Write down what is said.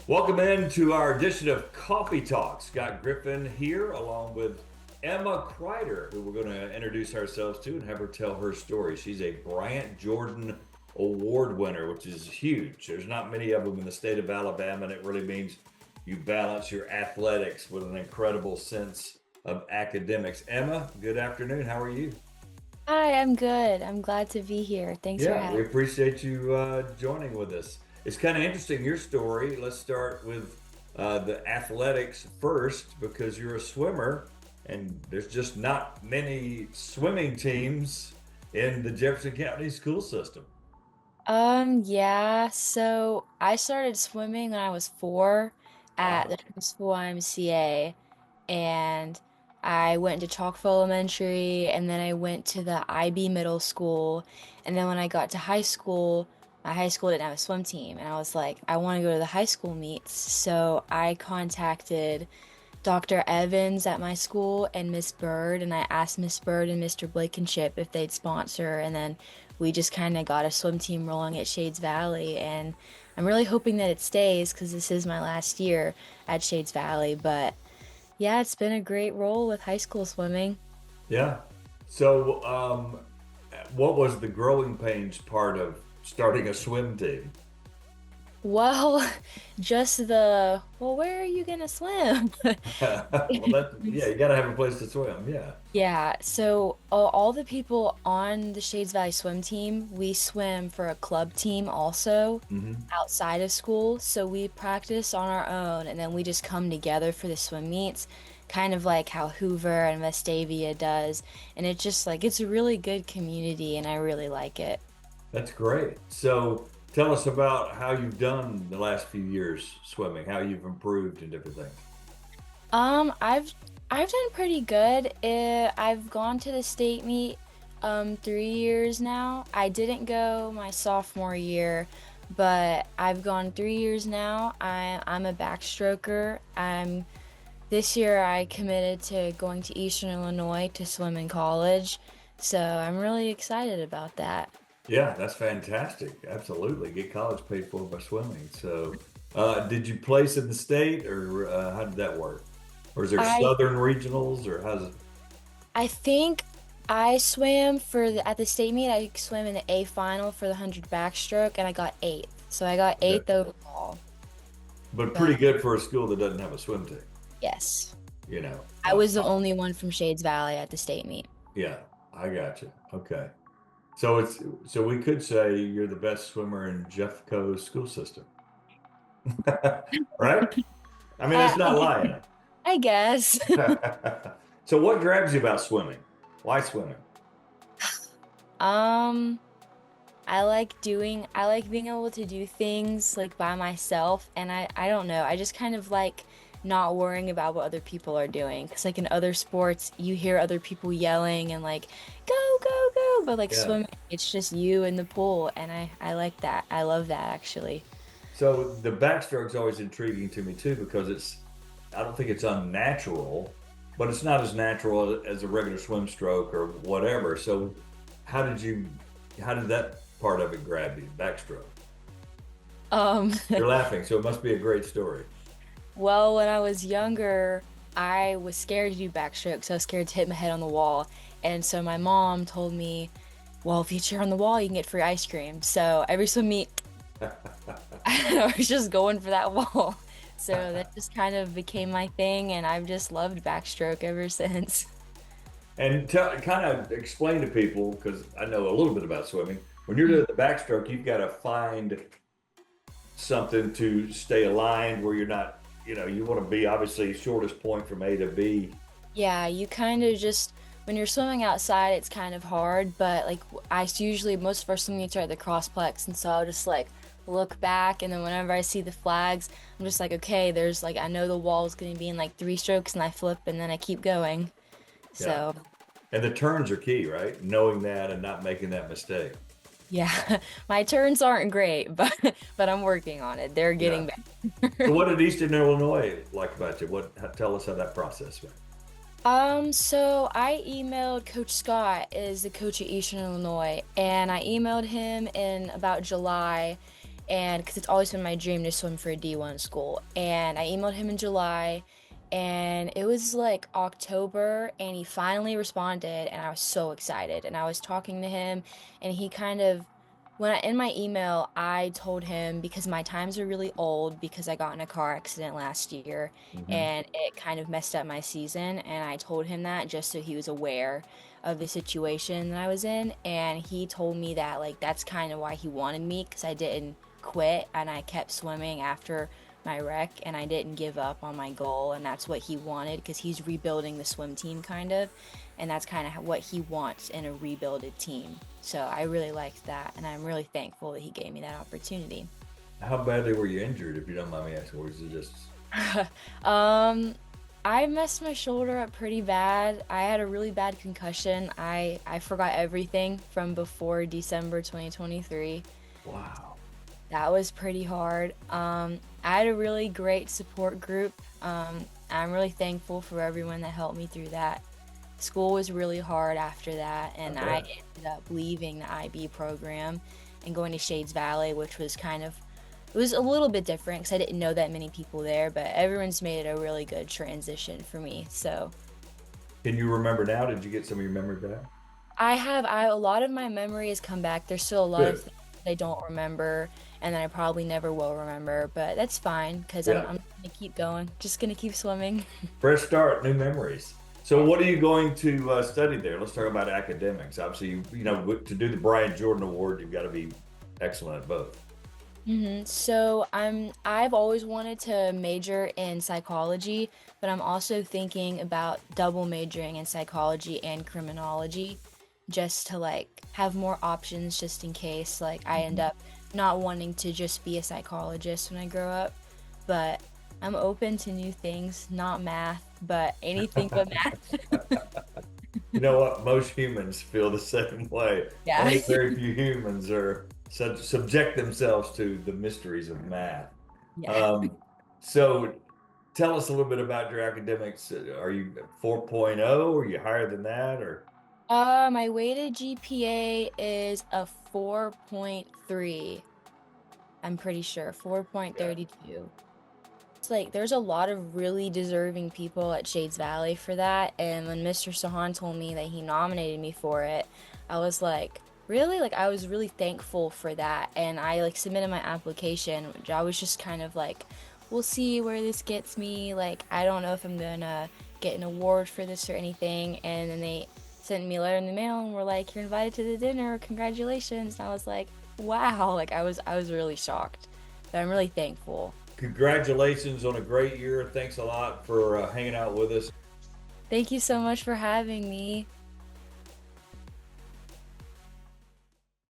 Welcome in to our edition of Coffee Talk. Scott Griffin here, along with Emma Crider, who we're going to introduce ourselves to and have her tell her story. She's a Bryant-Jordan Award winner, which is huge. There's not many of them in the state of Alabama, and it really means you balance your athletics with an incredible sense of academics. Emma, good afternoon. How are you? Hi, I'm good. I'm glad to be here. Thanks for Yeah, having we appreciate you joining with us. It's kind of interesting, your story. Let's start with the athletics first because you're a swimmer and there's just not many swimming teams in the Jefferson County school system. yeah, so I started swimming when I was 4 at Wow. the high school YMCA, and I went to Chalkville Elementary, and then I went to the IB Middle School, and then when I got to high school, my high school didn't have a swim team, and I was like, I want to go to the high school meets, so I contacted Dr. Evans at my school and Miss Bird, and I asked Miss Bird and Mr. Blankenship if they'd sponsor, and then we just kind of got a swim team rolling at Shades Valley, and I'm really hoping that it stays because this is my last year at Shades Valley. But yeah, it's been a great role with high school swimming. Yeah. So, what was the growing pains part of starting a swim team? Well, where are you gonna swim? Well, yeah, you got to have a place to swim. Yeah. Yeah, so all the people on the Shades Valley swim team, we swim for a club team also Hmm. outside of school. So we practice on our own and then we just come together for the swim meets, kind of like how Hoover and Vestavia does. And it's just like it's a really good community and I really like it. That's great. So tell us about how you've done the last few years swimming, how you've improved and different things. I've done pretty good. I've gone to the state meet 3 years now. I didn't go my sophomore year, but I've gone 3 years now. I'm a backstroker. I'm This year I committed to going to Eastern Illinois to swim in college, so I'm really excited about that. Yeah, that's fantastic. Absolutely. Get college paid for by swimming. So, did you place in the state or how did that work? Or is there I Southern regionals or how's it? I think I swam at the state meet. I swam in the A final for the 100 backstroke, and I got eighth. So I got Yeah. eighth overall. But pretty But good for a school that doesn't have a swim team, yes, you know. I was the only one from Shades Valley at the state meet. Yeah, I got you. Okay. So we could say you're the best swimmer in Jeffco's school system. Right? I mean, I, that's not lying. I guess. So what grabs you about swimming? Why swimming? um, I like being able to do things like by myself, and I don't know. I just kind of like not worrying about what other people are doing. Because like in other sports, you hear other people yelling and like go go go, but like Yeah. swimming, it's just you in the pool, and I like that. I love that actually. So the backstroke's always intriguing to me too because I don't think it's unnatural, but it's not as natural as a regular swim stroke or whatever. So how did you, how did that part of it grab you? Backstroke. Um, You're laughing, so it must be a great story. well, when I was younger, I was scared to do backstrokes. I was scared to hit my head on the wall. And so my mom told me, well, if you cheer on the wall, you can get free ice cream. So every swim meet, I was just going for that wall. So that just kind of became my thing, and I've just loved backstroke ever since. And tell, kind of explain to people, because I know a little bit about swimming. When you're doing the backstroke, you've got to find something to stay aligned where you're not, you want to be obviously shortest point from A to B. Yeah, you kind of just when you're swimming outside, it's kind of hard, but like usually most of our swim meets are at the crossplex, and so I'll just like look back, and then whenever I see the flags, I'm just like, okay, there's like I know the wall is going to be in like 3 strokes, and I flip, and then I keep going. Yeah. So And the turns are key, right? Knowing that and not making that mistake. yeah, my turns aren't great, but I'm working on it. They're Yeah. getting So better. what did Eastern Illinois like about you? Tell us how that process went. So I emailed Coach Scott, is the coach at Eastern Illinois, and I emailed him in about July, and because it's always been my dream to swim for a D1 school. And I emailed him in July, and it was like October, and he finally responded, and I was so excited. And I was talking to him, and he kind of, in my email, I told him because my times are really old because I got in a car accident last year, Hmm. and it kind of messed up my season. And I told him that just so he was aware of the situation that I was in. And he told me that, like, that's kind of why he wanted me because I didn't quit and I kept swimming after my wreck and I didn't give up on my goal. And that's what he wanted because he's rebuilding the swim team kind of. And that's kind of what he wants in a rebuilded team. So I really liked that. And I'm really thankful that he gave me that opportunity. How badly were you injured, if you don't mind me asking? Or was it just? um, I messed my shoulder up pretty bad. I had a really bad concussion. I forgot everything from before December 2023. Wow. That was pretty hard. I had a really great support group. I'm really thankful for everyone that helped me through that. School was really hard after that, I and I bet. ended up leaving the IB program and going to Shades Valley, which was kind of, it was a little bit different because I didn't know that many people there, but everyone's made it a really good transition for me. So Can you remember now? Did you get some of your memory back? a lot of my memory has come back. There's still a lot of Good. things that I don't remember and that I probably never will remember, but that's fine because Yeah. I'm gonna keep going, just gonna keep swimming. Fresh start, new memories. So, what are you going to study there? Let's talk about academics. Obviously, to do the Bryant-Jordan Award, you've got to be excellent at both. So I've always wanted to major in psychology, but I'm also thinking about double majoring in psychology and criminology just to like have more options just in case like I end Mhm. up not wanting to just be a psychologist when I grow up. But I'm open to new things, not math, but anything but math. You know what? Most humans feel the same way. Yeah. Only very few humans are subject themselves to the mysteries of math. Yeah. Um, so, tell us a little bit about your academics. Are you 4.0? Are you higher than that? Or My weighted GPA is a 4.3. I'm pretty sure yeah. 4.32. It's like there's a lot of really deserving people at Shades Valley for that. And when Mr. Sahan told me that he nominated me for it, I was like, really? Like I was really thankful for that. And I like submitted my application, which I was just kind of like, we'll see where this gets me. Like I don't know if I'm gonna get an award for this or anything. And then they sent me a letter in the mail and were like, you're invited to the dinner. Congratulations. And I was like, wow. Like I was really shocked. But I'm really thankful. Congratulations on a great year. Thanks a lot for hanging out with us. Thank you so much for having me.